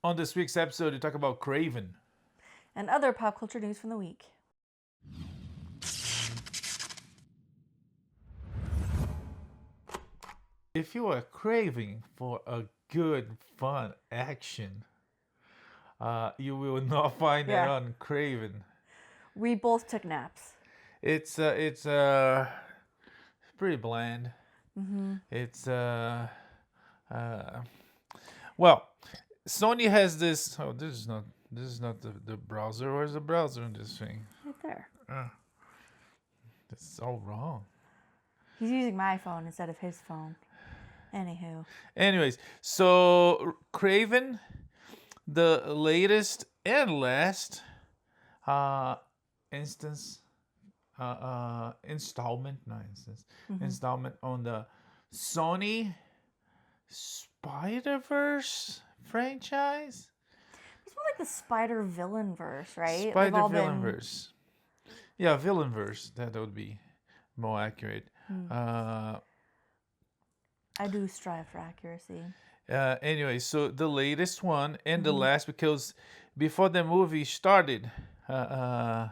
On this week's episode, we talk about Kraven. And other pop culture news from the week. If you are craving for a good, fun action, you will not find it on Kraven. We both took naps. It's pretty bland. Mm-hmm. It's well, Sony has this. Oh, this is not the browser. Where's the browser in this thing? Right there. This is all wrong. He's using my phone instead of his phone. Anywho. Anyways, so Kraven, the latest and last installment on the Sony Spider-Verse franchise. It's more like the Spider Villain verse, right? Spider Villain verse. Yeah, Villain verse. That would be more accurate. I do strive for accuracy. Anyway, so the latest one and the last, because before the movie started, they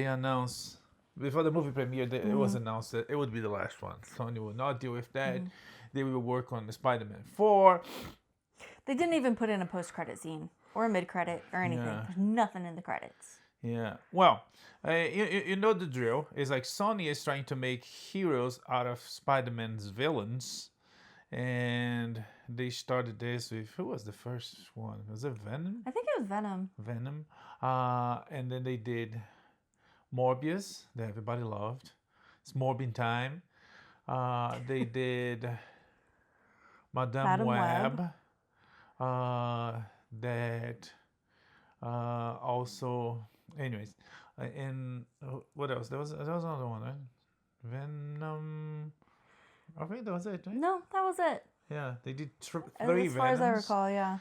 announced, before the movie premiered, it was announced that it would be the last one. Sony will not deal with that. They will work on the Spider-Man 4. They didn't even put in a post-credit scene or a mid-credit or anything. Yeah. There's nothing in the credits. Yeah. Well, you know the drill. It's like Sony is trying to make heroes out of Spider-Man's villains. And they started this with, who was the first one? Was it Venom? I think it was Venom. Venom. And then they did Morbius, that everybody loved. It's Morbin time. They did Madame Web. That also, anyways, and what else? There was another one, right? Venom. I think that was it, right? No, that was it. Yeah, they did three As far as I recall, yeah.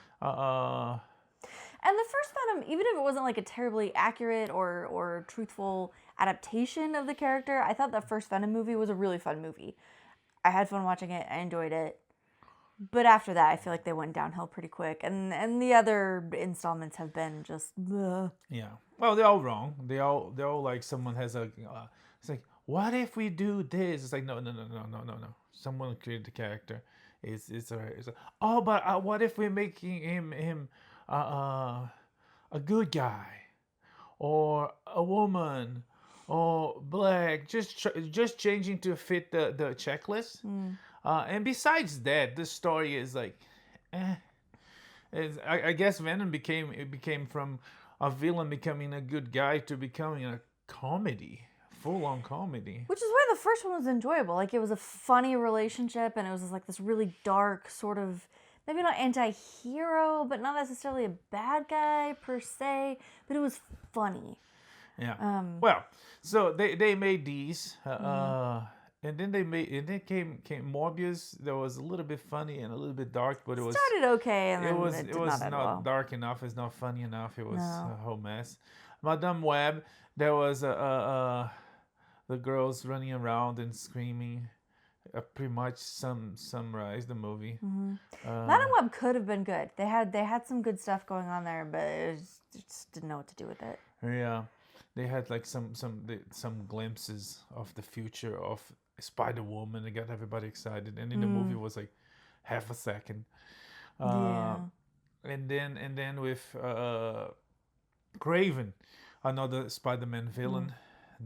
And the first Venom, even if it wasn't like a terribly accurate or truthful adaptation of the character, I thought the first Venom movie was a really fun movie. I had fun watching it. I enjoyed it. But after that, I feel like they went downhill pretty quick. And the other installments have been just... Ugh. Yeah. Well, they're all wrong. They're all like someone has a... it's like, what if we do this? It's like, no. Someone created the character. It's alright. Oh, but what if we're making him a good guy, or a woman, or black? Just changing to fit the checklist. And besides that, the story is like, I guess Venom became from a villain becoming a good guy to becoming a comedy. Full-on comedy. Which is why the first one was enjoyable. Like, it was a funny relationship, and it was just like this really dark sort of, maybe not anti-hero, but not necessarily a bad guy per se, but it was funny. Yeah. Well, so they made these, and then came Morbius. That was a little bit funny and a little bit dark, but it started okay, and then it was not dark enough. It's not funny enough. It was a whole mess. Madame Web. There was the girls running around and screaming. Pretty much summarize the movie. Madame Web could have been good. They had some good stuff going on there, but it just didn't know what to do with it. Yeah, they had like some glimpses of the future of Spider-Woman. They got everybody excited, and then the movie was like half a second. And then with Kraven, another Spider-Man villain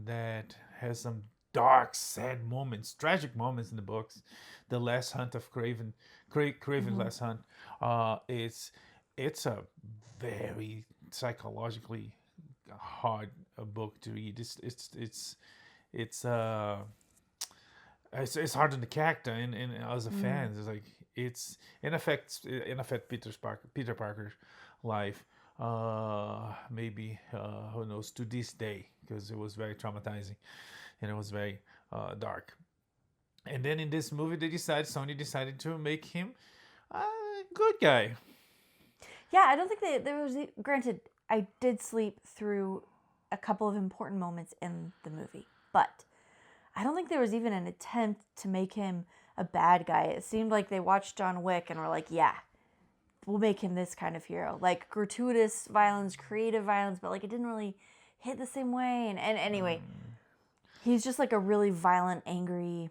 that has some dark, sad moments, tragic moments in the books. The Last Hunt of Kraven, Last Hunt. It's a very psychologically hard book to read. It's hard on the character and as a fan. It's like it's in effect Peter Parker's life. Maybe who knows, to this day, because it was very traumatizing and it was very dark. And then in this movie, Sony decided to make him a good guy. Yeah, I don't think there was. Granted, I did sleep through a couple of important moments in the movie, but I don't think there was even an attempt to make him a bad guy. It seemed like they watched John Wick and were like, yeah, will make him this kind of hero. Like gratuitous violence, creative violence, but like it didn't really hit the same way. And anyway, he's just like a really violent, angry,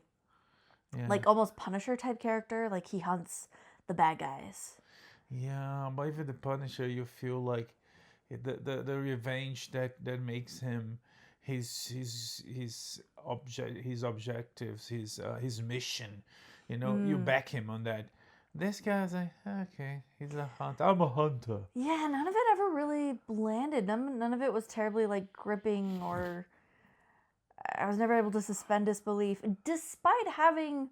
like almost Punisher type character. Like he hunts the bad guys. Yeah, but even the Punisher, you feel like the revenge that makes him his objectives, his mission. You know, you back him on that. This guy's like, okay, he's a hunter. I'm a hunter. Yeah, none of it ever really landed. None of it was terribly like gripping, or I was never able to suspend disbelief, despite having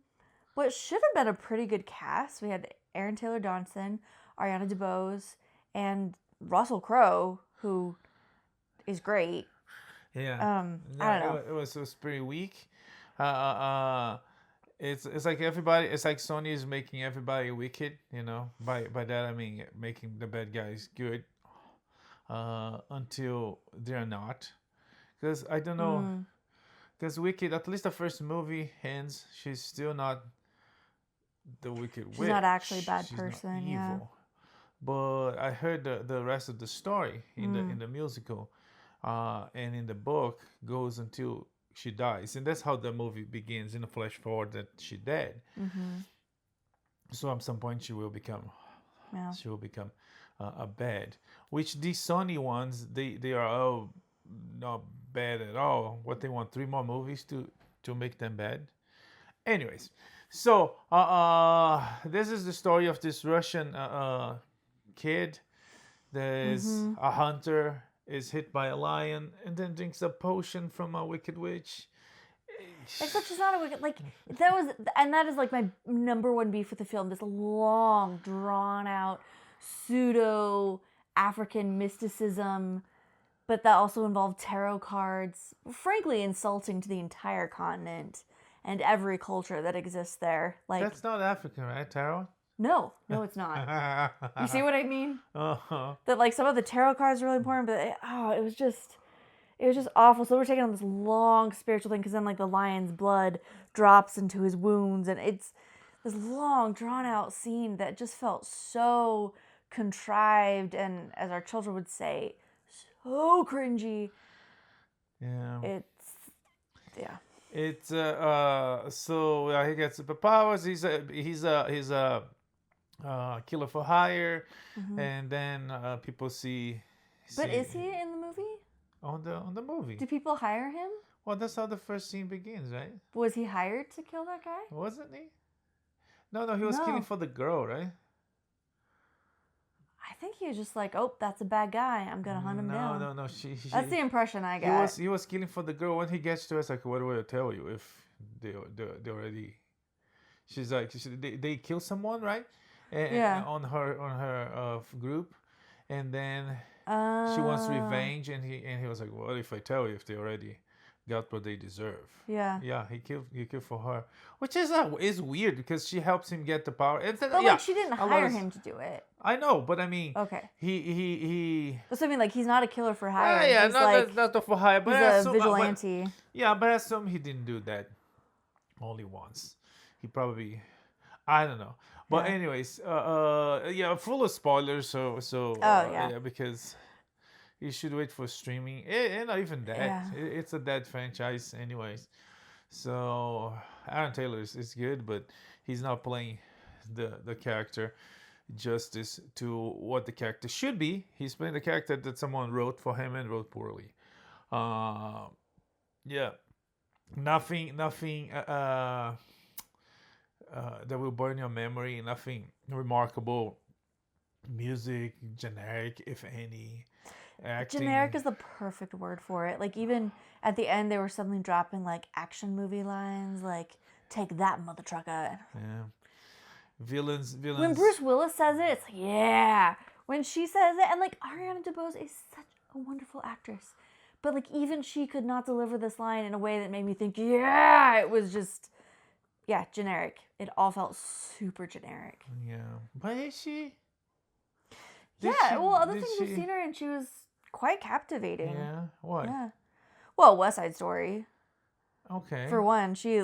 what should have been a pretty good cast. We had Aaron Taylor Johnson, Ariana DeBose, and Russell Crowe, who is great. Yeah. I don't know. It was pretty weak. It's like everybody. It's like Sony is making everybody wicked. You know, by that I mean making the bad guys good, until they're not. Because I don't know. Because Wicked, at least the first movie ends, she's still not the Wicked Witch. She's not actually a bad She's person. not Yeah. evil. But I heard the rest of the story in the musical, and in the book goes until she dies, and that's how the movie begins, in a flash forward that she dead. So at some point she will become a bad. Which these Sony ones, they are all not bad at all. What they want, 3 more movies to make them bad. Anyways, so this is the story of this Russian kid that is a hunter, is hit by a lion, and then drinks a potion from a wicked witch. Except she's not a wicked, like, that is like my number one beef with the film. This long, drawn out, pseudo African mysticism, but that also involved tarot cards, frankly insulting to the entire continent and every culture that exists there. Like, that's not African, right? Tarot? No, it's not. You see what I mean? Uh-huh. That like some of the tarot cards are really important, but it was just awful. So we're taking on this long spiritual thing, because then like the lion's blood drops into his wounds, and it's this long drawn out scene that just felt so contrived, and as our children would say, so cringy. Yeah. It's so he gets superpowers. He's a killer for hire, and then people see. But is he in the movie? On the movie? Do people hire him? Well, that's how the first scene begins, right? Was he hired to kill that guy? Wasn't he? No, he was killing for the girl, right? I think he was just like, oh, that's a bad guy. I'm gonna hunt him down. No. That's the impression I got. He was killing for the girl. When he gets to her, it's like, what do I tell you if they already? She's like, they kill someone, right? On her group, and then she wants revenge, and he was like, what if I tell you if they already got what they deserve? Yeah. He killed for her, which is weird, because she helps him get the power. But she didn't hire him to do it. I know, but I mean, okay. He. That's what I mean. Like, he's not a killer for hire. Yeah, not for hire, but he's a vigilante. But I assume he didn't do that only once. He probably, I don't know. But anyways, full of spoilers. So because you should wait for streaming. And not even that. Yeah. It's a dead franchise, anyways. So Aaron Taylor is good, but he's not playing the character justice to what the character should be. He's playing the character that someone wrote for him and wrote poorly. Nothing that will burn your memory. Nothing remarkable. Music, generic, if any. Acting. Generic is the perfect word for it. Like, even at the end, they were suddenly dropping like action movie lines, like "Take that, mother trucker." Yeah. Villains. When Bruce Willis says it, it's like, yeah. When she says it, and like Ariana DeBose is such a wonderful actress, but like even she could not deliver this line in a way that made me think, yeah, it was just, generic. It all felt super generic. Yeah, but is she? Other things we've seen her, and she was quite captivating. Yeah. What? Yeah. Well, West Side Story. Okay. For one, she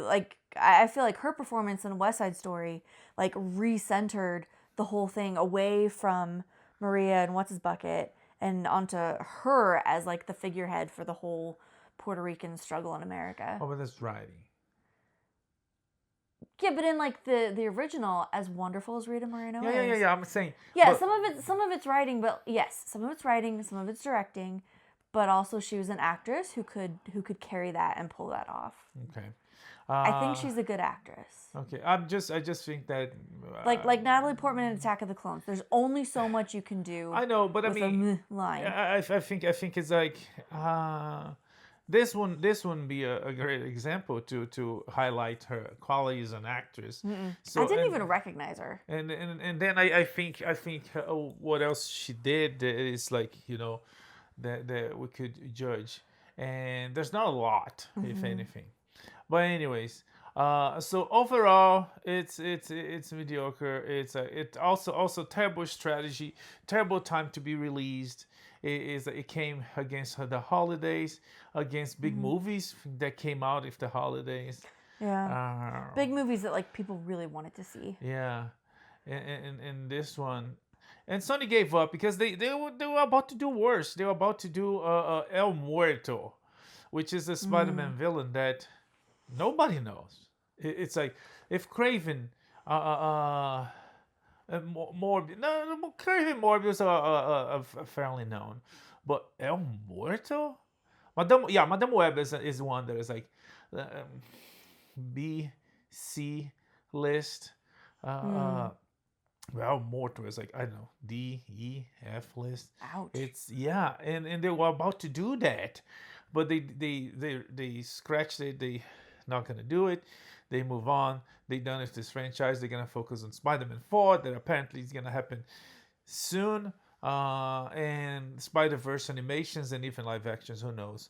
I feel like her performance in West Side Story like recentered the whole thing away from Maria and what's his bucket and onto her as like the figurehead for the whole Puerto Rican struggle in America. Oh, but that's writing. Yeah, but in like the original, as wonderful as Rita Moreno is. Yeah. I'm saying. Yeah, some of it's writing, but yes, some of it's writing, some of it's directing, but also she was an actress who could carry that and pull that off. Okay. I think she's a good actress. Okay, I just think that like Natalie Portman in Attack of the Clones. There's only so much you can do. I know, but I mean, line. I think it's like this one be a great example to highlight her quality as an actress. So I didn't even recognize her. And then I think what else she did is like that we could judge, and there's not a lot if anything. But anyways, so overall, it's mediocre. It's also terrible strategy, terrible time to be released. It came against the holidays, against big movies that came out of the holidays. Yeah, big movies that like people really wanted to see. Yeah, and this one, and Sony gave up because they were about to do worse. They were about to do El Muerto, which is a Spider-Man villain that nobody knows. It's like if Kraven, Kraven Morbius are fairly known, but El Muerto, Madame Web is one that is like B, C list. Well, Morto is like I don't know D, E, F list. Ouch. It's and they were about to do that, but they scratched it. They not gonna do it. They move on. They done with this franchise. They're gonna focus on Spider-Man 4 that apparently is gonna happen soon. And Spider-Verse animations and even live actions. Who knows?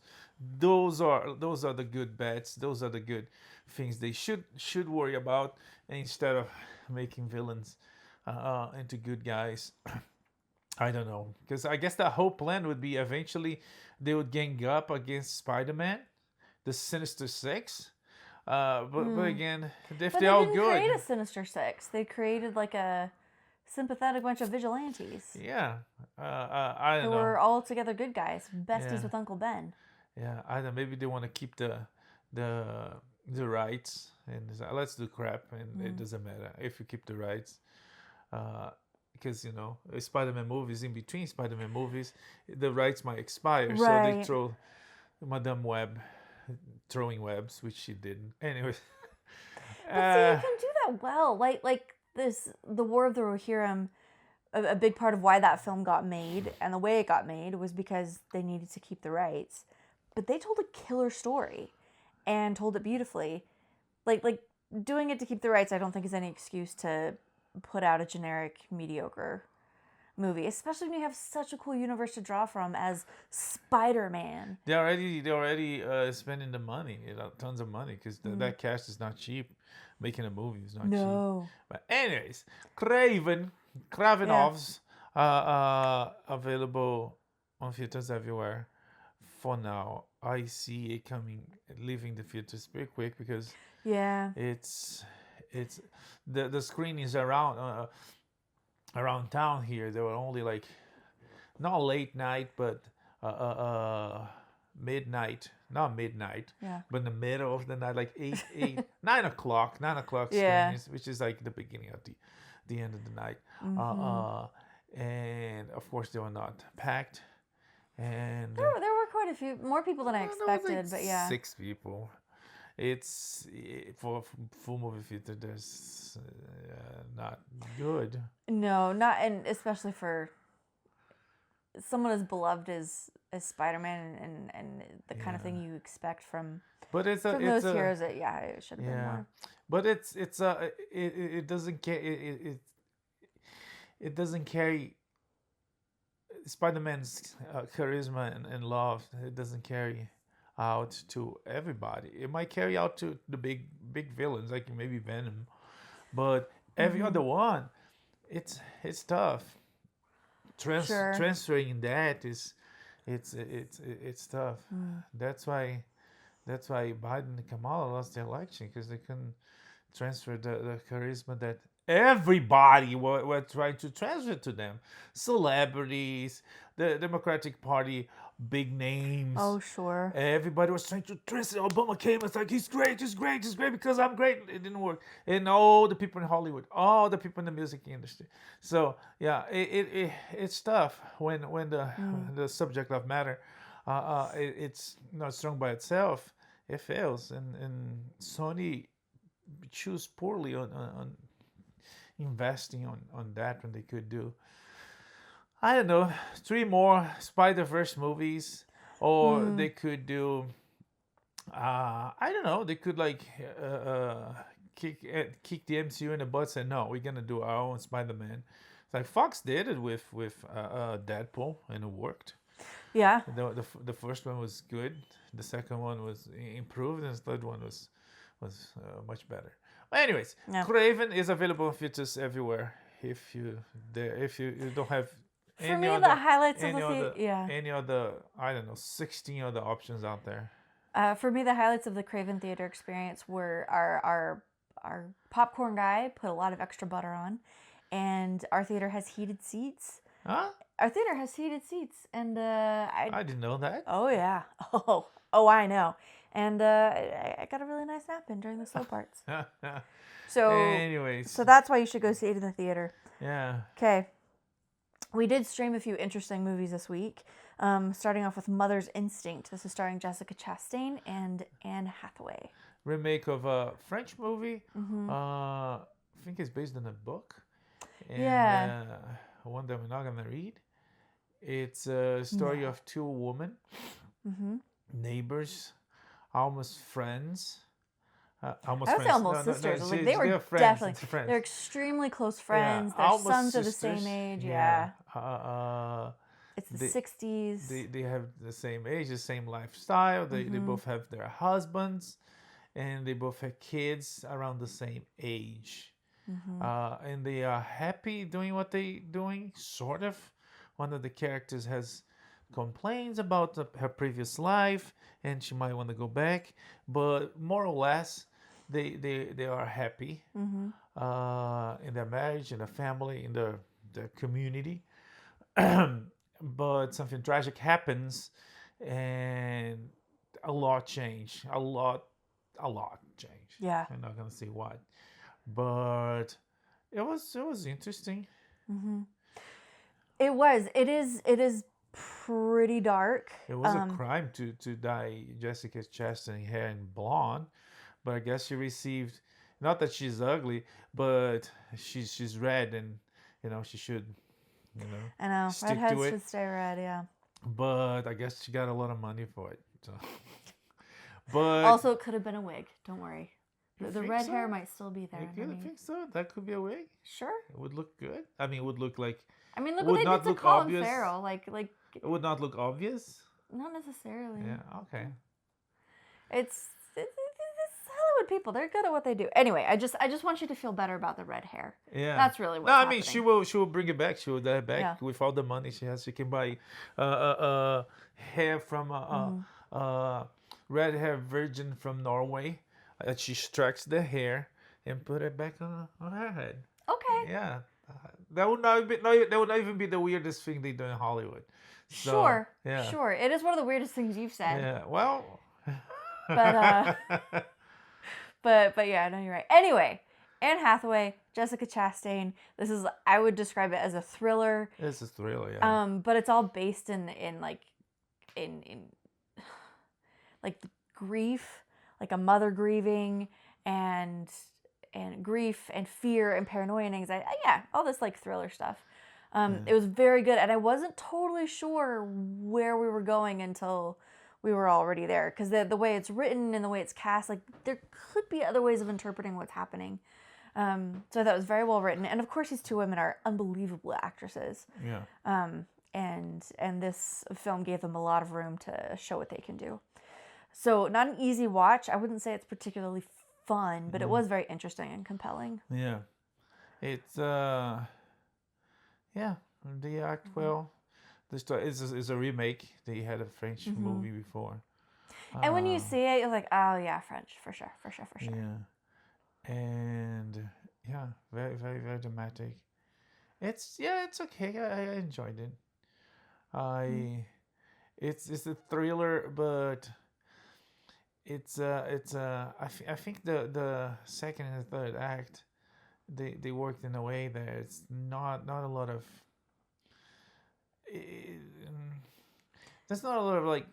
Those are the good bets. Those are the good things they should worry about instead of making villains into good guys. I don't know, because I guess the whole plan would be eventually they would gang up against Spider-Man, the Sinister Six. But again, if they're all good, they didn't create a Sinister Six. They created like a sympathetic bunch of vigilantes. Yeah, I don't know. They were all together good guys, besties with Uncle Ben. Yeah, I don't know. Maybe they want to keep the rights and let's do crap, and it doesn't matter if you keep the rights. Because Spider-Man movies, in between Spider-Man movies, the rights might expire, so they throw Madame Web throwing webs, which she didn't. Anyways, but see, you can do that well. Like this, the War of the Rohirrim. A big part of why that film got made and the way it got made was because they needed to keep the rights, but they told a killer story, and told it beautifully. Like doing it to keep the rights, I don't think is any excuse to put out a generic mediocre movie, especially when you have such a cool universe to draw from as Spider-Man. They already spending the money, tons of money, because that cast is not cheap. Making a movie is not cheap. But anyways, Kravenovs available on theaters everywhere for now. I see it leaving the theaters pretty quick because it's the screenings around town here. They were only like not late night, but midnight. Not midnight, but in the middle of the night, like 9 o'clock screenings, which is like the beginning of the end of the night. And of course they were not packed. And there were quite a few more people than I expected, but 6 people. It's for full movie theater. There's not good. No, not, and especially for someone as beloved as Spider-Man and the kind of thing you expect from. But those heroes. It should have been more. But it doesn't it doesn't carry Spider-Man's charisma and love. It doesn't carry out to everybody. It might carry out to the big villains like maybe Venom, but every other one, it's tough. Transferring that is it's tough. That's why Biden and Kamala lost the election, because they couldn't transfer the charisma that everybody were trying to transfer to them. Celebrities, the Democratic Party, big names. Oh, sure. Everybody was trying to transfer. Obama came and it's like, he's great because I'm great. It didn't work. And all the people in Hollywood, all the people in the music industry. So yeah, it's tough when the subject of matter, it's not strong by itself. It fails, and Sony choose poorly on investing on that when they could do, I don't know, 3 more Spider-Verse movies, or they could do, I don't know, they could like kick the MCU in the butt and say, no, we're gonna do our own Spider-Man. Like Fox did it with Deadpool, and it worked. Yeah. The first one was good. The second one was improved, and the third one was much better. But anyways, Yeah. Kraven is available in theaters everywhere. If you don't have For me, the highlights of any other, I don't know, 16 other options out there. For me, the highlights of the Kraven theater experience were our popcorn guy put a lot of extra butter on, and our theater has heated seats. Huh? Our theater has heated seats, and I didn't know that. Oh yeah. Oh, I know. And I got a really nice nap in during the slow parts. So anyways, so that's why you should go see it in the theater. Yeah. Okay. We did stream a few interesting movies this week. Starting off with Mother's Instinct. This is starring Jessica Chastain and Anne Hathaway. Remake of a French movie. I think it's based on a book. And, yeah. One that we're not gonna read. It's a story of 2 women, neighbors, almost friends. Almost sisters. Like they were definitely friends. They're extremely close friends. Yeah, their sons are the same age. Yeah. It's the 60s. They have the same age, the same lifestyle. They both have their husbands, and they both have kids around the same age. And they are happy doing what they're doing, sort of. One of the characters has complaints about her previous life, and she might want to go back. But more or less, they are happy in their marriage, in their family, in their community. But something tragic happens, and a lot change. A lot change. Yeah. I'm not gonna say what, but it was interesting. It was. It is pretty dark. It was a crime to dye Jessica Chastain hair in blonde, but I guess she received, not that she's ugly, but she's red, and she should, I know, stick redheads to it. should stay red, yeah. But I guess she got a lot of money for it. So. But also, it could have been a wig. Don't worry. The red hair might still be there. You think so? That could be a wig. Sure. It would look good. I mean, it would look like. I mean, look what they did to Colin Farrell. Like. It would not look obvious. Not necessarily. Yeah. Okay. It's Hollywood people. They're good at what they do. Anyway, I just want you to feel better about the red hair. Yeah. That's really what's happening. I mean, she will bring it back. She will dye it back with all the money she has. She can buy hair from a red hair virgin from Norway. She extracts the hair and put it back on her head. Okay. Yeah. That would not even be the weirdest thing they do in Hollywood. So, sure. Yeah. Sure. It is one of the weirdest things you've said. Yeah. Well. But but yeah, no, you're right. Anyway, Anne Hathaway, Jessica Chastain. I would describe it as a thriller. It's a thriller, yeah. But it's all based in grief, like a mother grieving and grief and fear and paranoia and anxiety. Yeah, all this like thriller stuff. It was very good, and I wasn't totally sure where we were going until we were already there, because the way it's written and the way it's cast, like there could be other ways of interpreting what's happening. So I thought it was very well written, and of course these 2 women are unbelievable actresses. Yeah. And this film gave them a lot of room to show what they can do. So not an easy watch. I wouldn't say it's particularly fun, but it was very interesting and compelling. Yeah. It's they act well. This is a remake. They had a French movie before. And when you see it, you're like, oh yeah, French, for sure. Yeah. And Yeah, very, very, very dramatic. It's okay. I enjoyed it. Mm. I it's a thriller, but I think the second and the third act they worked in a way that it's not a lot of eh, mm, there's not a lot of like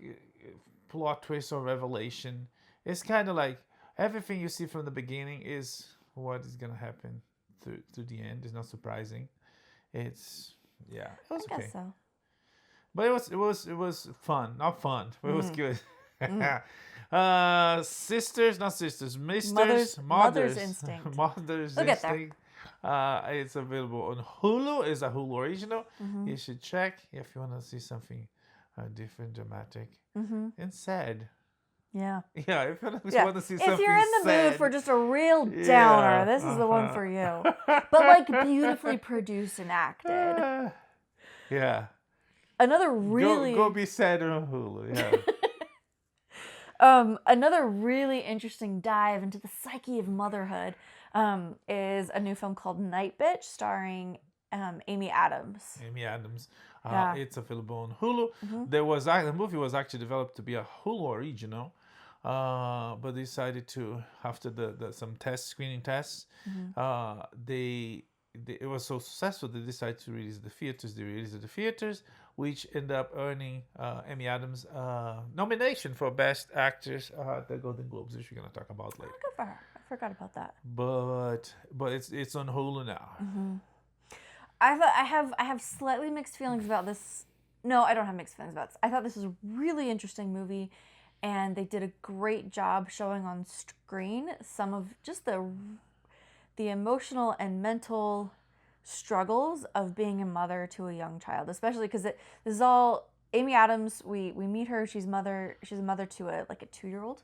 plot twist or revelation. It's kind of like everything you see from the beginning is what is gonna happen to the end. It's not surprising. It's yeah, it was I okay, guess so. but it was fun, not fun, but it was Mm. good. Mm. Sisters, not sisters, Mother's misters, Mother's mothers, Instinct. mothers We'll get there. instinct. It's available on Hulu. It's a Hulu original. Mm-hmm. You should check if you want to see something different, dramatic, Mm-hmm. and sad. Yeah. Yeah, if you Yeah. want to see If something you're in the mood sad, for just a real yeah, downer, this is the one for you. But like beautifully produced and acted. Yeah. Another really Go be sad on Hulu. Yeah. another really interesting dive into the psyche of motherhood is a new film called Nightbitch starring Amy Adams. Amy Adams. Yeah. It's available on Hulu. Mm-hmm. The movie was actually developed to be a Hulu original, but they decided to after the some screening tests, Mm-hmm. it was so successful they decided to release the theaters. They released it the theaters, which ended up earning Amy Adams nomination for Best Actress at the Golden Globes, which we're gonna talk about later. Oh, good for her. I forgot about that. But it's on Hulu now. Mm-hmm. I have slightly mixed feelings about this. No, I don't have mixed feelings about this. I thought this was a really interesting movie, and they did a great job showing on screen some of just the emotional and mental struggles of being a mother to a young child, especially because this is all Amy Adams. We meet her. She's a mother to a 2-year-old,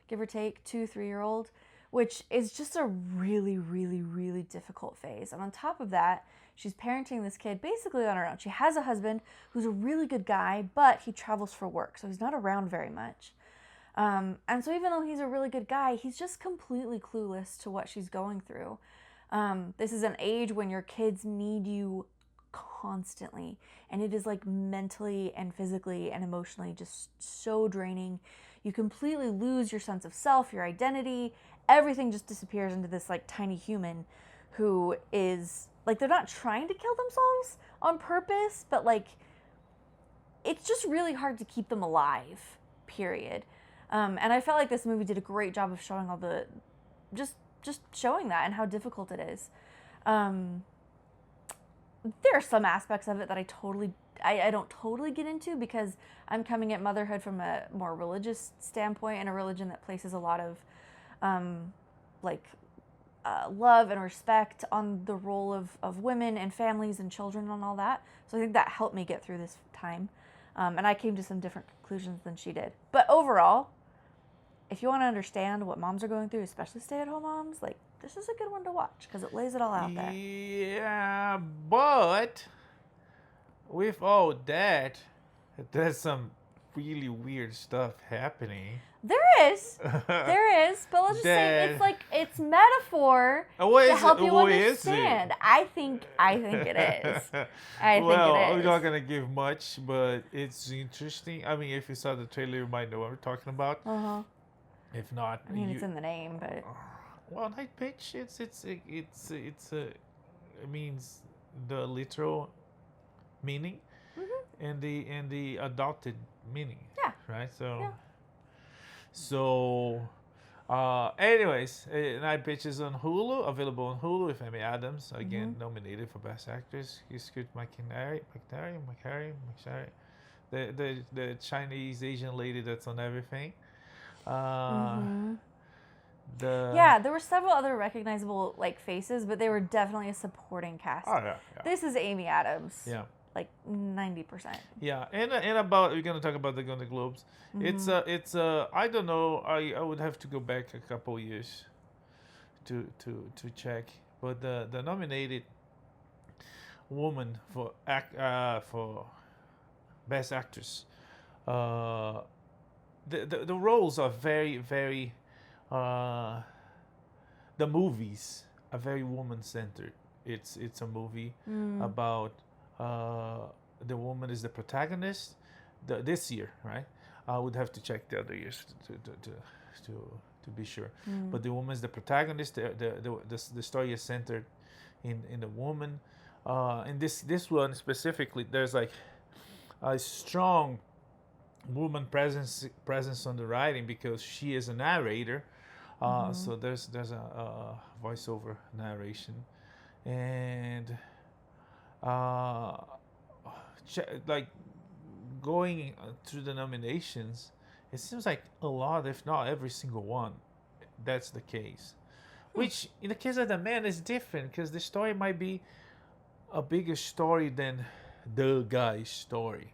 give or take 2-3-year-old, which is just a really, really, really difficult phase. And on top of that, she's parenting this kid basically on her own. She has a husband who's a really good guy, but he travels for work, so he's not around very much. And so even though he's a really good guy, he's just completely clueless to what she's going through. This is an age when your kids need you constantly, and it is like mentally and physically and emotionally just so draining. You completely lose your sense of self, your identity. Everything just disappears into this like tiny human who is like, they're not trying to kill themselves on purpose, but like it's just really hard to keep them alive, period. And I felt like this movie did a great job of showing all the just showing that and how difficult it is. There are some aspects of it that I don't totally get into because I'm coming at motherhood from a more religious standpoint, and a religion that places a lot of love and respect on the role of women and families and children and all that. So I think that helped me get through this time. And I came to some different conclusions than she did. But overall, if you want to understand what moms are going through, especially stay-at-home moms, like, this is a good one to watch because it lays it all out there. Yeah, but with all that, there's some really weird stuff happening. There is, but let's just say it's metaphor to help you understand. I think it is. I think it is. Well, we're not gonna give much, but it's interesting. I mean, if you saw the trailer, you might know what we're talking about. If not, I mean, it's in the name, but well, Nightbitch, it means the literal meaning and the adopted meaning. Yeah. Right. So. Yeah. So, anyways, Nightbitch is on Hulu, available on Hulu with Amy Adams, again nominated for Best Actress. Squid McInerney, the Chinese Asian lady that's on everything. There were several other recognizable faces, but they were definitely a supporting cast. Oh yeah. This is Amy Adams. Yeah. Like 90%. Yeah, and about we're gonna talk about the Golden Globes. It's I don't know. I would have to go back a couple years to check, but the nominated woman for Best Actress, the roles are very very. The movies a very woman-centered. It's a movie about the woman is the protagonist. This year, right? I would have to check the other years to be sure. But the woman is the protagonist. The story is centered in the woman. In this one specifically, there's like a strong woman presence on the writing because she is a narrator. So there's a voiceover narration, and like going through the nominations, it seems like a lot, if not every single one, that's the case. Which in the case of The Man is different because the story might be a bigger story than the guy's story.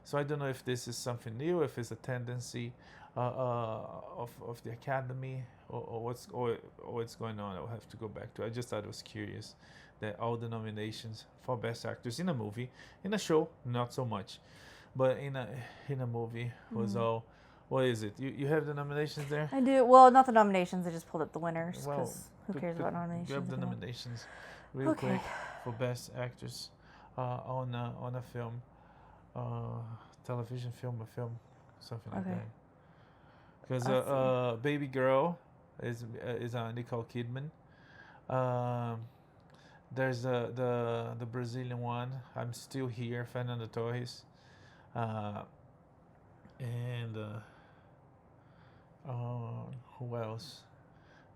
So I don't know if this is something new, if it's a tendency of the Academy, or what's going on. I'll have to go back to. I just thought it was curious that all the nominations for Best Actors in a movie, in a show, not so much, but in a movie was all. What is it? You have the nominations there? I do. Well, not the nominations. I just pulled up the winners because who cares about nominations? Grab the nominations real quick for Best Actress on a film, television film, or film, something like that. Because Baby Girl is Nicole Kidman. There's the Brazilian one, I'm Still Here, Fernando Torres. And who else?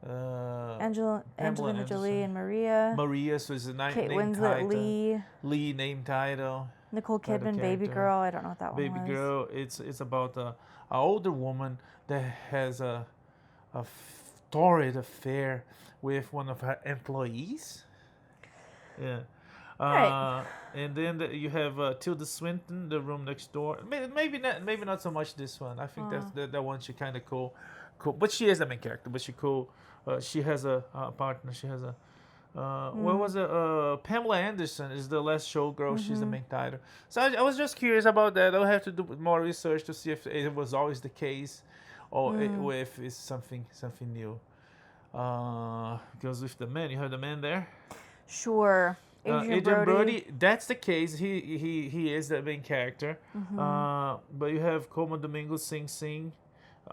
Angelina Jolie and Maria. Maria, so it's a Kate name Winslet, title. Lee name title. Nicole Kidman, Baby Girl. I don't know what that one was. Baby Girl. It's about a older woman that has a torrid affair with one of her employees. Yeah. Right. And then you have Tilda Swinton, The Room Next Door. Maybe not so much this one. I think that one she kind of cool. But she is the main character. But she cool. She has a partner. She has a. What was it? Pamela Anderson is the last showgirl. She's the main title. So I was just curious about that. I'll have to do more research to see if it was always the case, or if it's something new. Because with The Man, you have The Man there. Sure. Adrian Brody, that's the case. He is the main character. But you have Como Domingo, Sing Sing.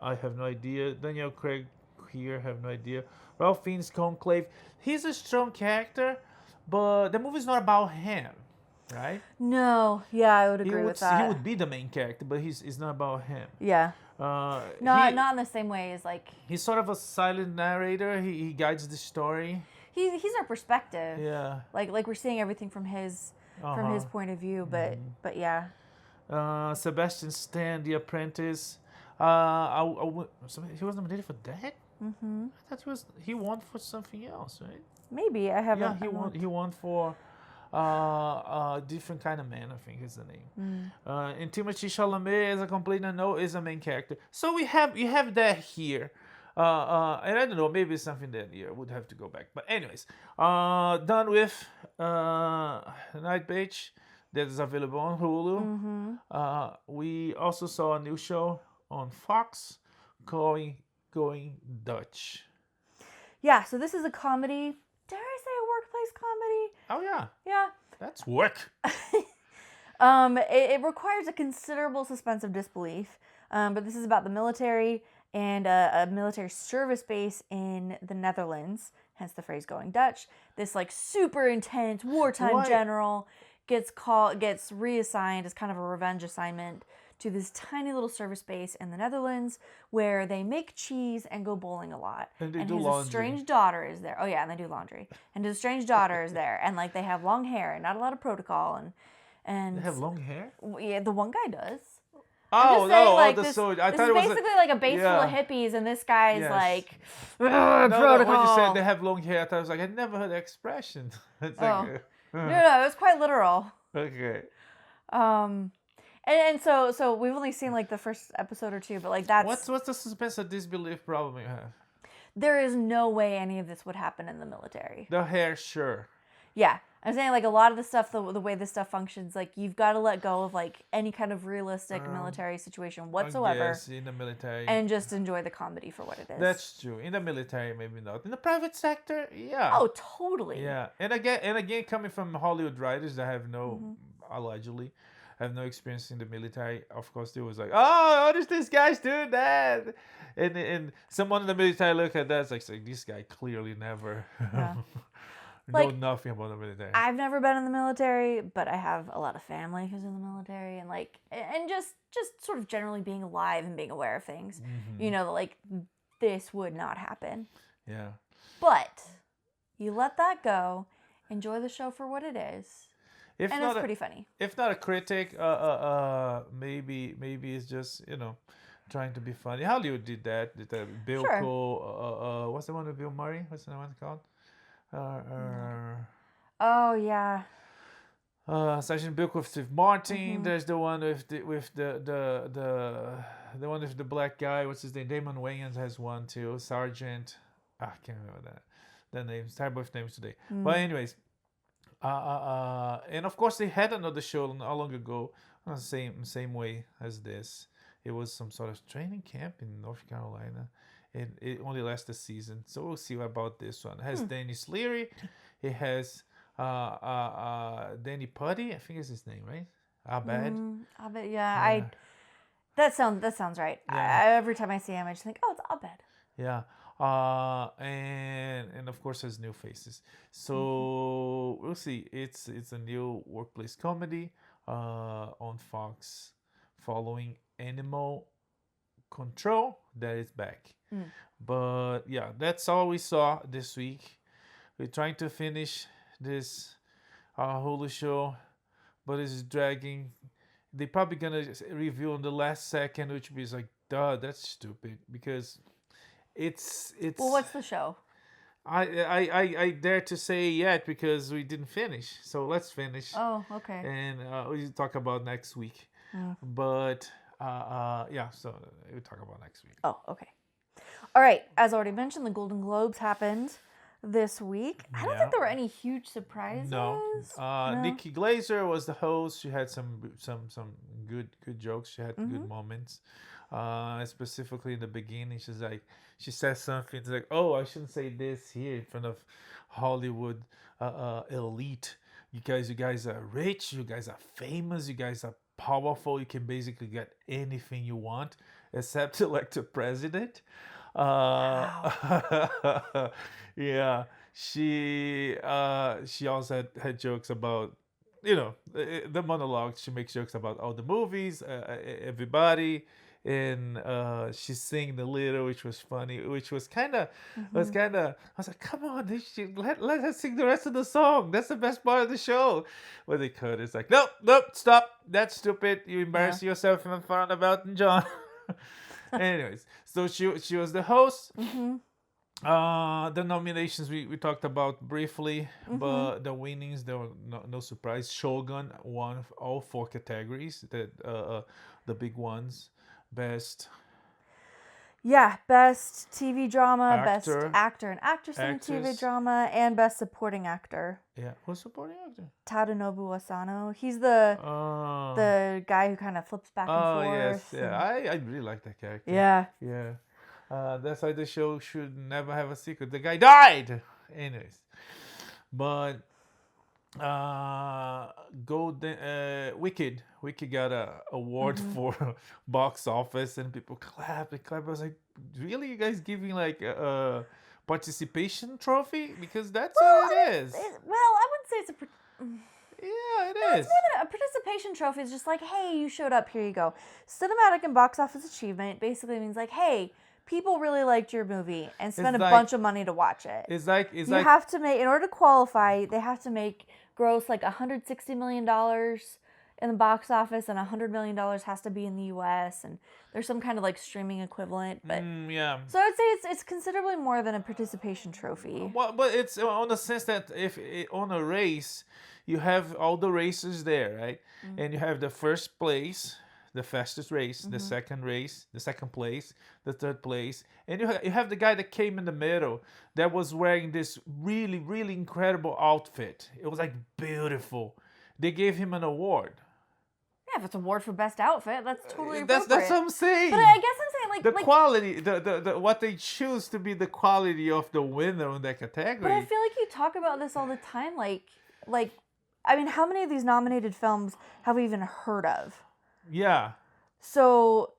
I have no idea. Daniel Craig here, have no idea. Ralph Fiennes, Conclave. He's a strong character, but the movie's not about him, right? No, yeah, I would agree with that. He would be the main character, but it's not about him. Yeah. Not in the same way as like. He's sort of a silent narrator. He guides the story. He's our perspective. Yeah. Like we're seeing everything from his point of view, but yeah. Sebastian Stan, The Apprentice. He was nominated for that. I thought he won for something else, right? Maybe I haven't. Yeah, he won for a different kind of man. I think is the name. And Timothée Chalamet as a complete unknown is a main character. So you have that here. And I don't know, maybe it's something that I would have to go back. But anyways, done with Nightbitch that is available on Hulu. We also saw a new show on Fox called Going Dutch. Yeah, so this is a comedy. Dare I say a workplace comedy? Oh yeah. Yeah. That's work. It requires a considerable suspense of disbelief. But this is about the military and a military service base in the Netherlands, hence the phrase Going Dutch. This like super intense wartime general gets reassigned as kind of a revenge assignment to this tiny little service base in the Netherlands where they make cheese and go bowling a lot. And his laundry. Strange daughter is there. Oh yeah, and they do laundry. And his strange daughter is there, and like they have long hair and not a lot of protocol and They have long hair? Yeah, the one guy does. Oh no! Like, the this, soldier. I this thought is it was basically like a base full of hippies, and this guy's like protocol. When you said they have long hair, I thought I was like, I never heard the expression. It's like, no, it was quite literal. Okay. And so we've only seen like the first episode or two, but like that's what's the suspense of disbelief problem you have? There is no way any of this would happen in the military. The hair, sure. Yeah. I'm saying, like, a lot of the stuff, the way this stuff functions, like, you've got to let go of, like, any kind of realistic military situation whatsoever. Yes, in the military. And just enjoy the comedy for what it is. That's true. In the military, maybe not. In the private sector, yeah. Oh, totally. Yeah. And again, coming from Hollywood writers that have no, allegedly, have no experience in the military, of course, they was like, oh, what is this guy's doing that? And someone in the military look at that, it's like this guy clearly never... Yeah. know nothing about the military. I've never been in the military, but I have a lot of family who's in the military, and like, and just sort of generally being alive and being aware of things. You know, like, this would not happen. Yeah. But you let that go, enjoy the show for what it is, and it's pretty funny. If not a critic, maybe it's just, trying to be funny. Hollywood did that. Bill Cole. What's the one with Bill Murray? What's the one called? Oh yeah. Sergeant Bill with Steve Martin. There's the one with the one with the black guy. What's his name? Damon Wayans has one too. Sergeant. I can't remember the names. Terrible with names today. But anyways, and of course they had another show not long ago, the same way as this. It was some sort of training camp in North Carolina. It only lasted a season, so we'll see about this one. It has Dennis Leary. It has Danny Putty. I think is his name, right? Abed. Abed, yeah. That sounds right. Yeah. Every time I see him, I just think, oh, it's Abed. Yeah. And of course there's new faces. So we'll see. It's a new workplace comedy on Fox, following Animal Control that is back. But yeah, that's all we saw this week. We're trying to finish this Hulu show, but it's dragging. They're probably gonna review on the last second, which is like, duh, that's stupid, because it's. Well, what's the show? I dare to say yet because we didn't finish. So let's finish. Oh, okay. And we'll talk about next week. But yeah, so we'll talk about next week. Oh, okay. All right. As already mentioned, the Golden Globes happened this week. I don't think there were any huge surprises. No. Nikki Glaser was the host. She had some good jokes. She had good moments. Specifically in the beginning, she says something. It's like, oh, I shouldn't say this here in front of Hollywood elite. You guys are rich. You guys are famous. You guys are powerful. You can basically get anything you want except elect a president. Wow. Yeah, she also had jokes about, the monologue. She makes jokes about all the movies, everybody, and she's singing the little, which was funny, which was kind of I was like, come on, let her sing the rest of the song. That's the best part of the show. When they cut, it's like, nope, stop, that's stupid. You embarrass yourself in front of Elton John. Anyways, so she was the host. The nominations we talked about briefly, but the winnings, there were no surprise. Shogun won all 4 categories, the big ones. Best TV drama, best actor and actress in a TV drama, and best supporting actor. Yeah, who's supporting actor? Tadanobu Asano. He's the guy who kind of flips back and forth. Yes, yeah. I really like that character. Yeah. That's why the show should never have a secret. The guy died. Anyways, but Wicked got a award for box office, and people clap. I was like, really, you guys giving like a participation trophy? Because that's what it is. I wouldn't say it's a. Yeah, it is. It's more than a participation trophy. It's just like, hey, you showed up. Here you go. Cinematic and box office achievement basically means like, hey, people really liked your movie and spent a bunch of money to watch it. It's like have to make, in order to qualify, they have to make gross like $160 million in the box office, and $100 million has to be in the U.S. and there's some kind of like streaming equivalent. But yeah. So I would say it's considerably more than a participation trophy. Well, but it's on the sense that on a race, you have all the racers there, right? And you have the first place, the fastest race, the second place, the third place, and you have the guy that came in the middle that was wearing this really, really incredible outfit. It was like beautiful. They gave him an award. Yeah, if it's award for best outfit, that's totally appropriate. That's what I'm saying. But I guess I'm saying like the quality, the what they choose to be the quality of the winner in that category. But I feel like you talk about this all the time. Like I mean, how many of these nominated films have we even heard of? Yeah. So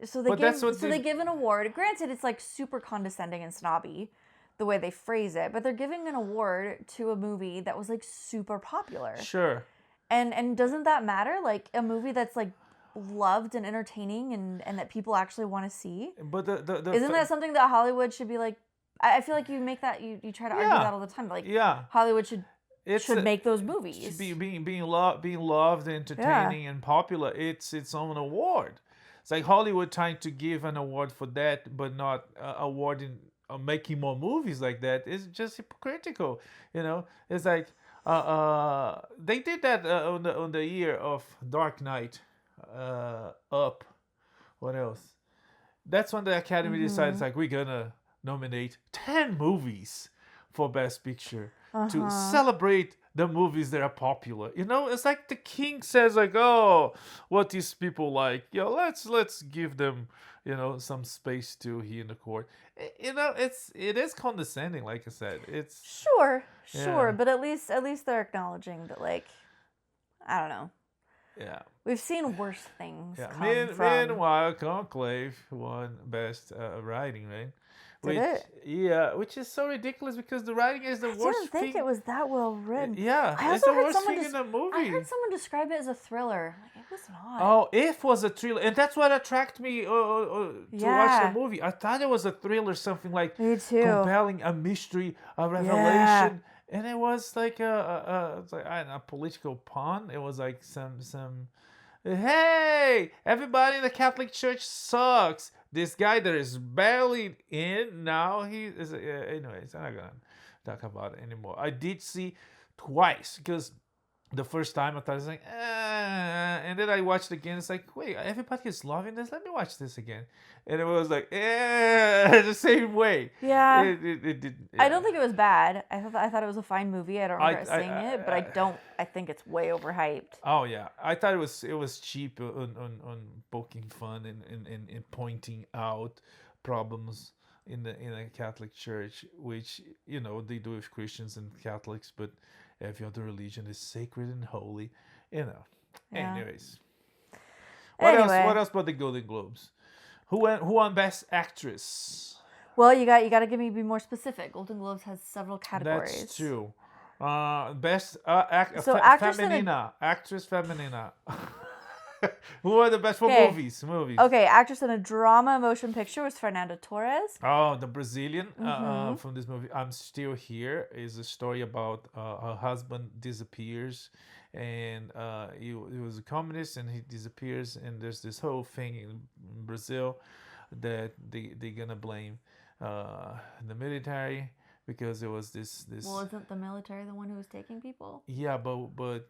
they give an award. Granted, it's like super condescending and snobby, the way they phrase it. But they're giving an award to a movie that was like super popular. Sure. And doesn't that matter? Like a movie that's like loved and entertaining and that people actually want to see. But isn't that something that Hollywood should be like? I feel like you make that you try to argue that all the time. Like Hollywood should make those movies. Being loved, entertaining, and popular. It's its own award. It's like Hollywood trying to give an award for that, but not awarding making more movies like that. It's just hypocritical. You know, it's like they did that on the year of Dark Knight. Up. What else? That's when the Academy decides like we're gonna nominate 10 movies for Best Picture to celebrate the movies that are popular. You know, it's like the king says like, oh, what these people like. Yo, let's give them, you know, some space too here in the court. You know, it is condescending, like I said. It's sure, but at least they're acknowledging that, like, I don't know. Yeah. We've seen worse things come from. Meanwhile, Conclave won Best Writing, right? Which is so ridiculous because the writing is the worst thing. I didn't think it was that well written. Yeah, it's the worst thing in the movie. I heard someone describe it as a thriller. Like, it was not. Oh, If was a thriller. And that's what attracted me to watch the movie. I thought it was a thriller, something like me too. Compelling, a mystery, a revelation. And it was like a political pun. It was like some hey, everybody in the Catholic Church sucks. This guy that is barely in now, he is. Anyways, I'm not gonna talk about it anymore. I did see twice because the first time I thought it was like, and then I watched it again. It's like, wait, everybody is loving this. Let me watch this again. And it was like, the same way. Yeah. It did. I don't think it was bad. I thought it was a fine movie. I don't regret seeing it, but I think it's way overhyped. Oh yeah, I thought it was cheap on poking fun and pointing out problems in a Catholic Church, which you know they do with Christians and Catholics, but every other religion is sacred and holy, you know. Yeah. Anyways, what else about the Golden Globes? Who won Best Actress? Well, you got to be more specific. Golden Globes has several categories. That's true. Best actress femenina. Who are the best for movies? Okay, actress in a drama motion picture was Fernanda Torres. Oh, the Brazilian from this movie. I'm Still Here is a story about her husband disappears, and he was a communist and he disappears, and there's this whole thing in Brazil that they're gonna blame the military because it was this. Well, isn't the military the one who was taking people? Yeah, but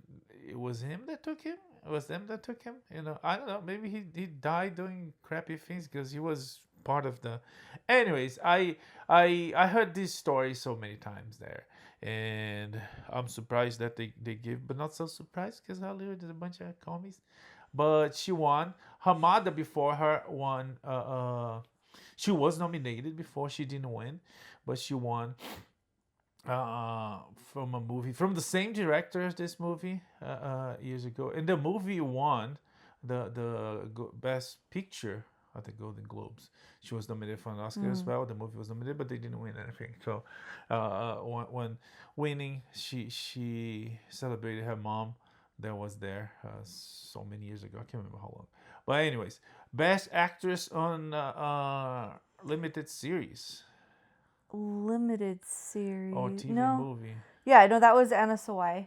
it was him that took him. It was them that took him. You know, I don't know. Maybe he died doing crappy things because he was part of the. Anyways, I heard this story so many times there, and I'm surprised that they give, but not so surprised because Hollywood is a bunch of commies. But she won. Her mother before her won. She was nominated before, she didn't win, but she won. From a movie from the same director as this movie years ago, and the movie won the best picture at the Golden Globes. She was nominated for an Oscar as well. The movie was nominated, but they didn't win anything. So when winning, she celebrated her mom that was there so many years ago. I can't remember how long. But anyways, best actress on limited series. Limited series or TV movie. Yeah, no, that was Anna Sawai.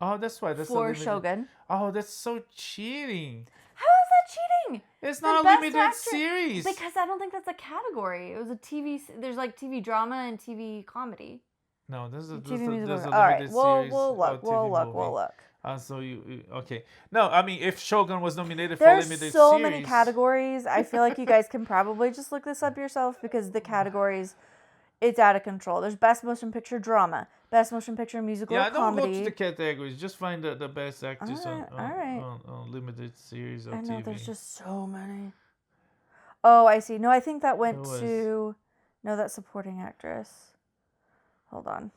Oh, that's why. That's for Shogun. Oh, that's so cheating. How is that cheating? It's not a limited series. Because I don't think that's a category. It was a TV. There's like TV drama and TV comedy. No, this is a TV musical. there's a All right, limited we'll series. look. We'll look. So you okay? No, I mean if Shogun was nominated for There's limited so series, many categories. I feel like you guys can probably just look this up yourself because the categories, it's out of control. There's best motion picture drama, best motion picture musical or don't go to comedy. the categories. Just find the best actors All right. on limited series of I know TV. there's just so many. Oh, I see. No, I think that went Who was- to that's supporting actress. Hold on.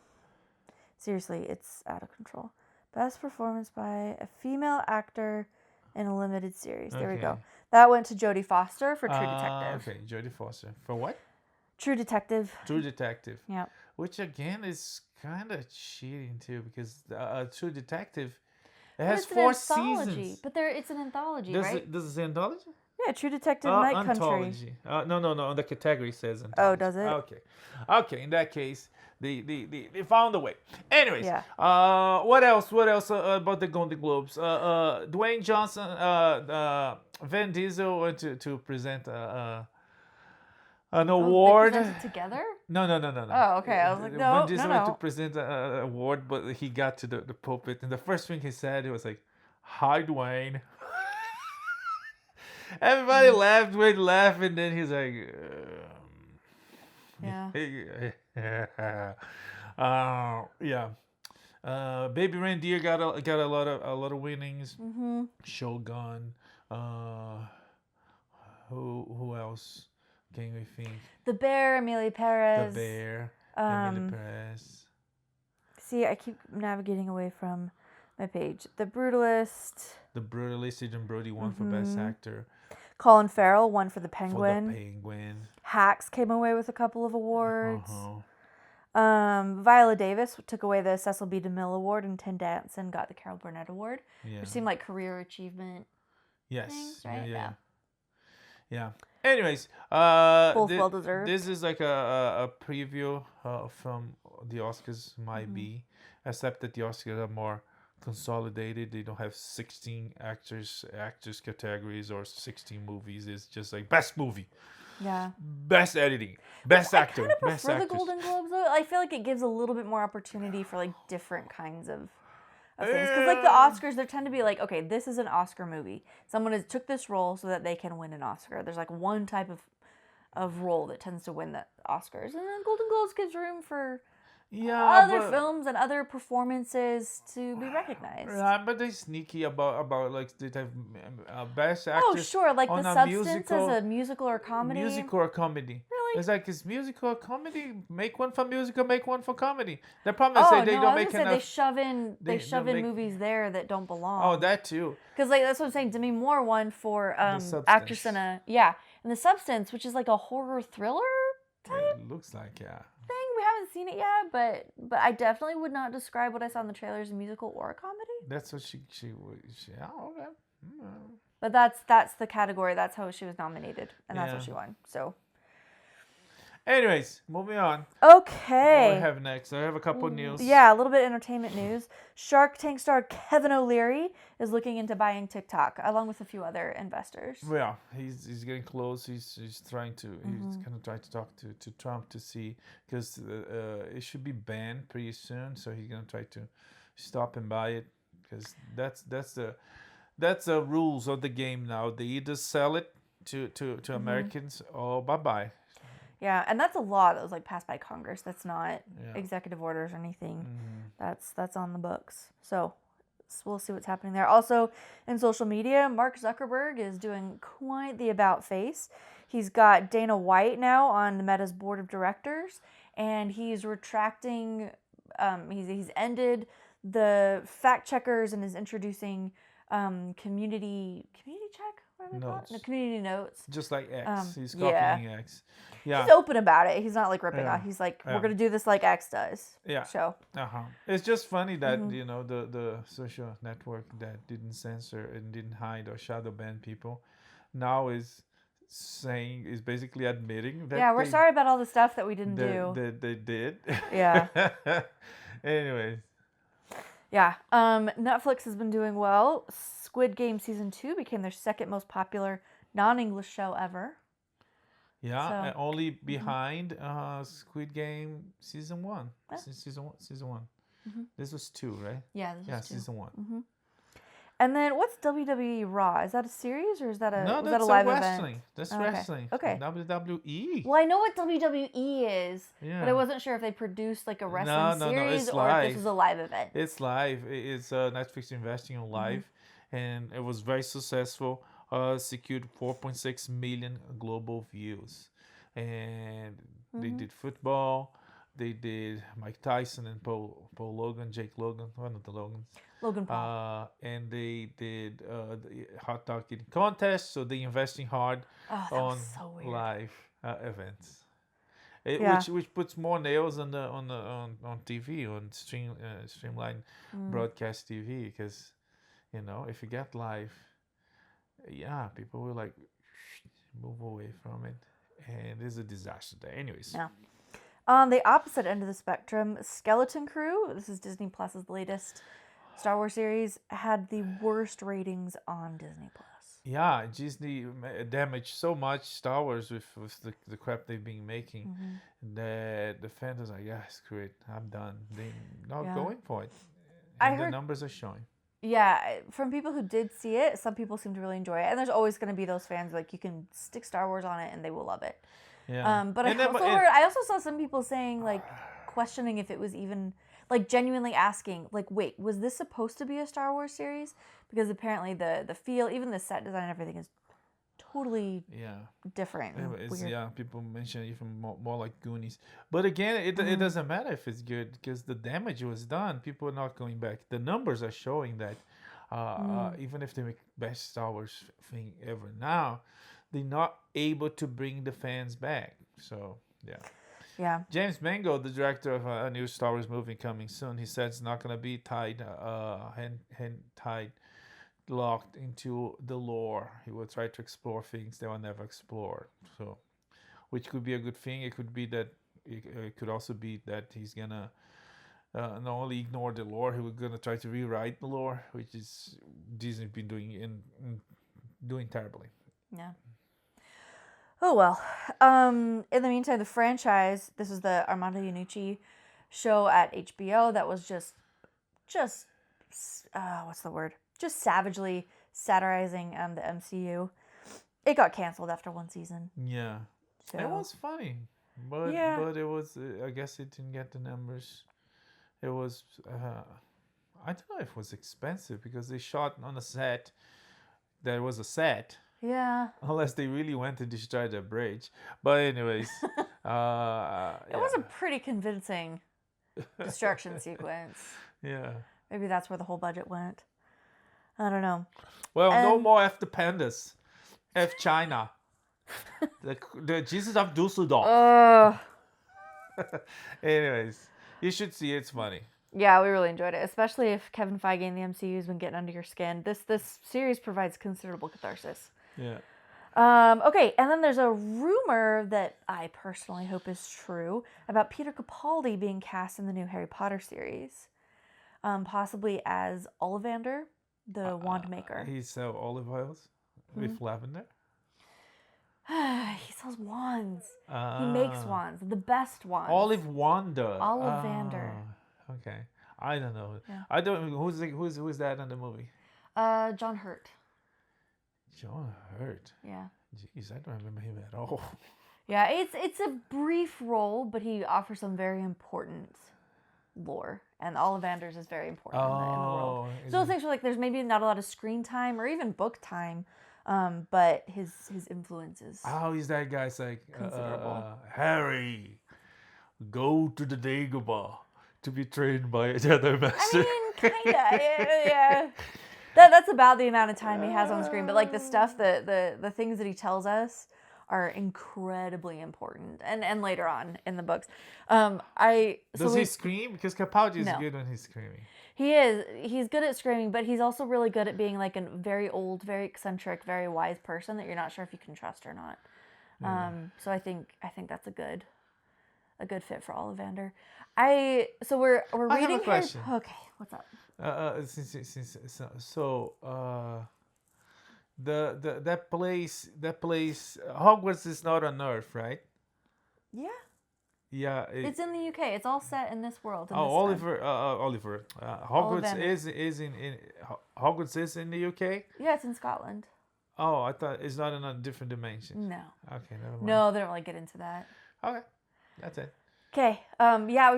Seriously, it's out of control. Best performance by a female actor in a limited series. There we go. Okay. That went to Jodie Foster for True Detective. Okay, Jodie Foster for what? True Detective. True Detective. Yeah. Which again is kind of cheating too, because True Detective it has 4 seasons. But it's an anthology, right? Does it say anthology? Yeah, True Detective Night Country. Anthology. No. The category says anthology. Oh, does it? Okay. In that case, they found a way. Anyways, Yeah. what else? About the Golden Globes? Dwayne Johnson, Vin Diesel went to present an award. They presented together? No. Oh, okay. I was like, no, Vin Diesel no. went to present an award, but he got to the pulpit, and the first thing he said, he was like, "Hi, Dwayne." Everybody laughed, Dwayne laughed, and then he's like, yeah. Baby Reindeer got a lot of winnings. Mm-hmm. Shogun. Who else can we think? The Bear, Amelia Perez. The Bear, Amelia Perez. See, I keep navigating away from my page. The Brutalist. The Brutalist, Adrian Brody won for Best Actor. Colin Farrell won for The Penguin. Penguin. Hacks came away with a couple of awards. Uh-huh. Viola Davis took away the Cecil B. DeMille Award, and Tim Danson got the Carol Burnett Award. Yeah. Which seemed like career achievement. Yes. Things, right? Yeah. Anyways, both well deserved. This is like a preview from the Oscars might be, except that the Oscars are more consolidated. They don't have 16 actors categories or 16 movies. It's just like best movie. Yeah. Best editing. Best actor. I kind of best prefer actress. the Golden Globes though. I feel like it gives a little bit more opportunity for like different kinds of things. Because like the Oscars, there tend to be like, okay, this is an Oscar movie. Someone has took this role so that they can win an Oscar. There's like one type of role that tends to win the Oscars. And then Golden Globes gives room for other films and other performances to be recognized. Yeah, but they're sneaky about like they have best actress. Oh, sure, like on The a Substance as a musical or comedy. Musical or comedy. Really? It's like, is musical or comedy? Make one for musical, make one for comedy. The problem is they don't make enough. They shove in movies there that don't belong. Oh, that too. Because like that's what I'm saying. Demi Moore won for actress in a The Substance, which is like a horror thriller type. It looks like thing. We haven't seen it yet, but I definitely would not describe what I saw in the trailer as a musical or a comedy. That's what she oh, okay. But that's the category. That's how she was nominated, and that's what she won. So. Anyways, moving on. Okay. What do I have next? I have a couple news. Yeah, a little bit of entertainment news. Shark Tank star Kevin O'Leary is looking into buying TikTok, along with a few other investors. Yeah, he's getting close. He's trying to he's gonna try to talk to Trump to see, because it should be banned pretty soon. So he's gonna try to stop and buy it, because that's the rules of the game now. They either sell it to Americans or bye. Yeah, and that's a law that was like passed by Congress. That's not executive orders or anything. That's on the books. So we'll see what's happening there. Also, in social media, Mark Zuckerberg is doing quite the about face. He's got Dana White now on the Meta's board of directors, and he's retracting. He's ended the fact checkers and is introducing community check. Notes. No, community notes. Just like X. He's copying X. Yeah. He's open about it. He's not like ripping off. He's like, we're going to do this like X does. Yeah. So. It's just funny that, the social network that didn't censor and didn't hide or shadow ban people now is basically admitting that. Yeah, we're sorry about all the stuff that we didn't do. That they did. Yeah. Anyways. Yeah. Netflix has been doing well. Squid Game Season 2 became their second most popular non-English show ever. Yeah, and only behind Squid Game Season 1. Season 1. This was 2, right? Yeah, this was 2. Season 1. And then what's WWE Raw? Is that a series or is that a No, was that's that a live wrestling. event? That's Okay. wrestling. Okay. WWE. Well, I know what WWE is, Yeah. but I wasn't sure if they produced like a wrestling No, series it's or if this live. was a live event. It's live. It's Netflix investing on live, and it was very successful. Secured 4.6 million global views, and they did football. They did Mike Tyson and Paul Logan, Jake Logan, one of the Logans. Logan Paul. And they did the hot dog eating contest. So they investing hard on so weird. live events. Yeah. Which puts more nails on TV, on streamlined broadcast TV, because if you get live, people will like move away from it, and it's a disaster there. Anyways. Yeah. On the opposite end of the spectrum, Skeleton Crew, this is Disney Plus's latest Star Wars series, had the worst ratings on Disney Plus. Yeah, Disney damaged so much Star Wars with the crap they've been making that the fans are like, yeah, screw it, I'm done. They're not going for it. And the numbers are showing. Yeah, from people who did see it, some people seem to really enjoy it. And there's always going to be those fans, like, you can stick Star Wars on it and they will love it. Yeah. But I also saw some people saying, like, questioning if it was even, like, genuinely asking, like, wait, was this supposed to be a Star Wars series? Because apparently the feel, even the set design and everything is totally different. Weird. People mention even more like Goonies. But again, it doesn't matter if it's good, because the damage was done. People are not going back. The numbers are showing that even if they make best Star Wars thing ever now, they're not able to bring the fans back. So, yeah. James Mangold, the director of a new Star Wars movie coming soon, he said it's not going to be tied, locked into the lore. He will try to explore things that were never explored. So, which could be a good thing. It could be that it could also be that he's gonna not only ignore the lore, he was gonna try to rewrite the lore, which is Disney's been doing doing terribly. Yeah. Oh well. In the meantime, the franchise. This is the Armando Ianucci show at HBO that was just what's the word? Just savagely satirizing the MCU. It got canceled after one season. Yeah. So. It was funny, but it was. I guess it didn't get the numbers. It was. I don't know if it was expensive, because they shot on a set. There was a set. Yeah. Unless they really went to destroy the bridge. But anyways. It was a pretty convincing destruction sequence. Yeah. Maybe that's where the whole budget went. I don't know. Well, no more F the pandas. F China. the Jesus of Dusseldorf. Anyways. You should see it. It's funny. Yeah, we really enjoyed it, especially if Kevin Feige and the MCU has been getting under your skin. This series provides considerable catharsis. Yeah. Okay, and then there's a rumor that I personally hope is true about Peter Capaldi being cast in the new Harry Potter series, possibly as Ollivander, the wand maker. He sells olive oils with lavender. He sells wands. He makes wands, the best wands. Ollivander. Ollivander. Okay, I don't know. Yeah. I don't. Who's that in the movie? John Hurt. John Hurt. Yeah. Jeez, I don't remember him at all. Yeah, it's a brief role, but he offers some very important lore, and Ollivander's is very important in the world. So those things are like, there's maybe not a lot of screen time or even book time, but his influence is. Oh, he's that guy. It's like considerable. Harry, go to the Dagobah to be trained by another master. I mean, kinda, yeah. That's about the amount of time he has on screen. But like the stuff, the things that he tells us are incredibly important. And later on in the books. Does he scream? Because Capaldi is good when he's screaming. He is. He's good at screaming, but he's also really good at being like a very old, very eccentric, very wise person that you're not sure if you can trust or not. So I think that's a good fit for Ollivander. So we're reading. I have a question. Okay, what's up? That place Hogwarts is not on Earth, right? Yeah. Yeah. It's in the UK. It's all set in this world. Oliver. Hogwarts Ollivander. is in Hogwarts is in the UK. Yeah, it's in Scotland. Oh, I thought it's not in a different dimension. No. Okay, never mind. No, they don't really get into that. Okay, that's it. Okay. Yeah,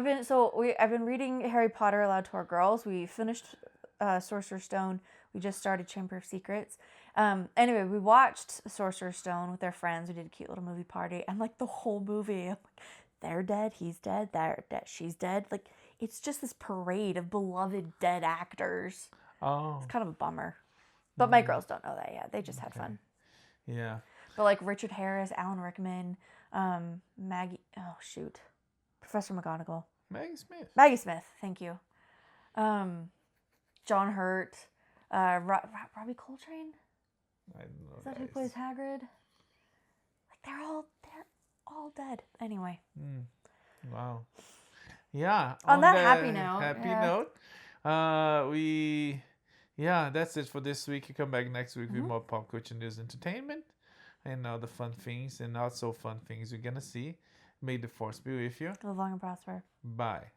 I've been reading Harry Potter aloud to our girls. We finished Sorcerer's Stone. We just started Chamber of Secrets. Anyway, we watched Sorcerer's Stone with our friends. We did a cute little movie party, and like the whole movie, I'm like, they're dead, he's dead, they're dead, she's dead. Like it's just this parade of beloved dead actors. Oh, it's kind of a bummer. But my girls don't know that yet. They just had fun. Yeah. But like Richard Harris, Alan Rickman, Professor McGonagall. Maggie Smith, thank you. John Hurt, Robbie Coltrane. I don't know. Is that who plays Hagrid? Like they're all dead. Anyway. Wow. Yeah. On that happy note. That's it for this week. You come back next week with more pop culture news, entertainment, and all the fun things and not so fun things you're gonna see. May the force be with you. Live long and prosper. Bye.